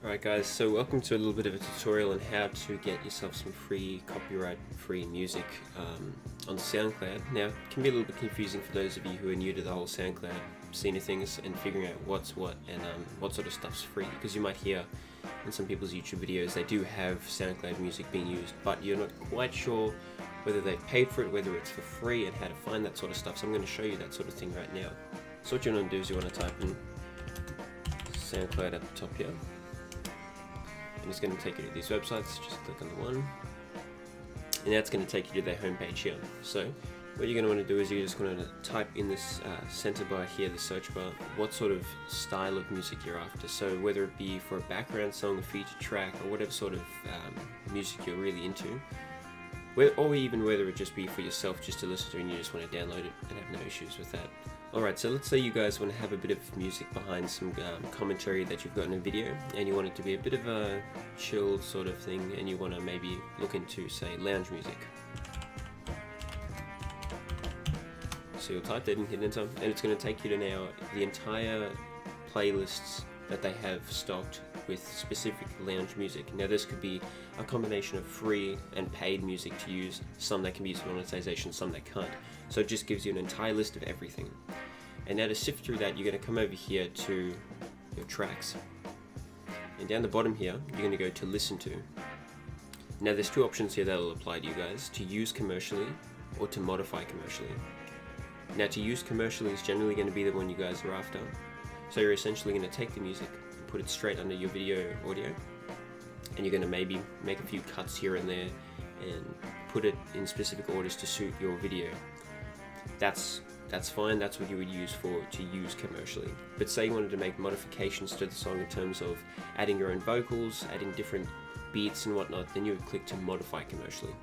Alright guys, so welcome to a little bit of a tutorial on how to get yourself some free copyright-free music on SoundCloud. Now, it can be a little bit confusing for those of you who are new to the whole SoundCloud scene of things and figuring out what's what and what sort of stuff's free, because you might hear in some people's YouTube videos they do have SoundCloud music being used, but you're not quite sure whether they've paid for it, whether it's for free, and how to find that sort of stuff. So I'm going to show you that sort of thing right now. So what you want to do is you want to type in SoundCloud at the top here. And it's going to take you to these websites. Just click on the one, and now it's going to take you to their homepage here. So what you're going to want to do is you're just going to type in this center bar here, the search bar, what sort of style of music you're after. So whether it be for a background song, a feature track, or whatever sort of music you're really into, or even whether it just be for yourself just to listen to and you just want to download it and have no issues with that. Alright, so let's say you guys want to have a bit of music behind some commentary that you've got in a video, and you want it to be a bit of a chilled sort of thing, and you want to maybe look into, say, lounge music. So you'll type that in, hit enter, and it's going to take you to now the entire playlists that they have stocked with specific lounge music. Now this could be a combination of free and paid music to use, some that can be used for monetization, some that can't. So it just gives you an entire list of everything. And now to sift through that, you're going to come over here to your tracks. And down the bottom here, you're going to go to listen to. Now there's two options here that will apply to you guys: to use commercially or to modify commercially. Now to use commercially is generally going to be the one you guys are after. So you're essentially going to take the music and put it straight under your video audio, and you're going to maybe make a few cuts here and there and put it in specific orders to suit your video. That's fine, that's what you would use to use commercially. But say you wanted to make modifications to the song in terms of adding your own vocals, adding different beats and whatnot, then you would click to modify commercially.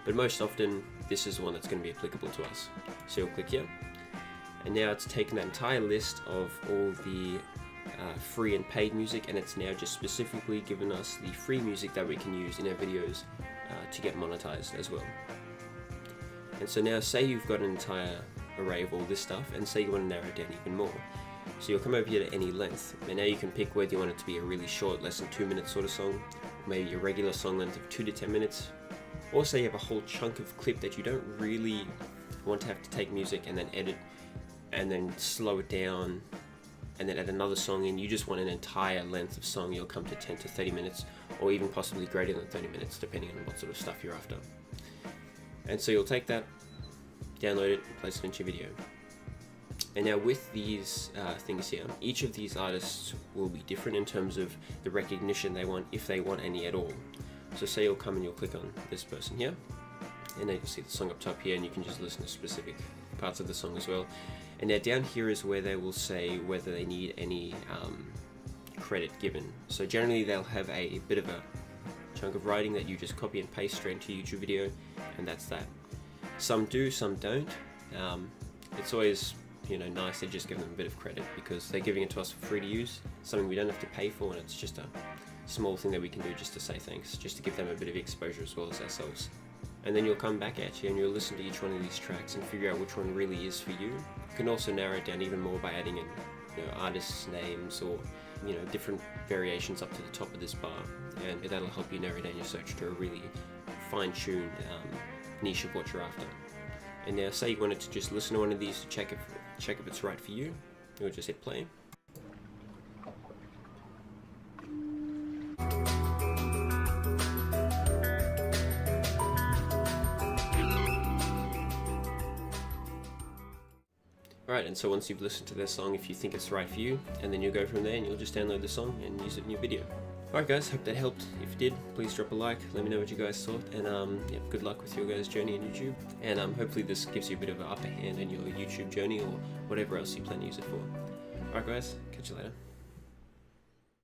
But most often this is the one that's going to be applicable to us. So you'll click here, and now it's taken that entire list of all the free and paid music, and it's now just specifically given us the free music that we can use in our videos to get monetized as well. And so now say you've got an entire array of all this stuff, and say you want to narrow it down even more. So you'll come over here to any length, and now you can pick whether you want it to be a really short, less than 2 minutes sort of song, or maybe a regular song length of 2 to 10 minutes, or say you have a whole chunk of clip that you don't really want to have to take music and then edit and then slow it down and then add another song in. You just want an entire length of song. You'll come to 10 to 30 minutes, or even possibly greater than 30 minutes, depending on what sort of stuff you're after. And so you'll take that, download it, and place it into your video. And now with these things here, each of these artists will be different in terms of the recognition they want, if they want any at all. So say you'll come and you'll click on this person here, and then you'll see the song up top here, and you can just listen to specific parts of the song as well. And now down here is where they will say whether they need any credit given. So generally they'll have a bit of a chunk of writing that you just copy and paste straight into your YouTube video, and that's that. Some do, some don't. It's always nice to just give them a bit of credit, because they're giving it to us for free to use, something we don't have to pay for, and it's just a small thing that we can do just to say thanks, just to give them a bit of exposure as well as ourselves. And then you'll come back at you and you'll listen to each one of these tracks and figure out which one really is for you. You can also narrow it down even more by adding in artists' names, or different variations up to the top of this bar, and that'll help you narrow down your search to a really fine-tuned niche of what you're after. And now say you wanted to just listen to one of these to check if it's right for you, you'll just hit play. Alright, and so once you've listened to their song, if you think it's right for you, and then you'll go from there and you'll just download the song and use it in your video. Alright guys, hope that helped. If it did, please drop a like, let me know what you guys thought, and yeah, good luck with your guys' journey on YouTube, and hopefully this gives you a bit of an upper hand in your YouTube journey or whatever else you plan to use it for. Alright guys, catch you later.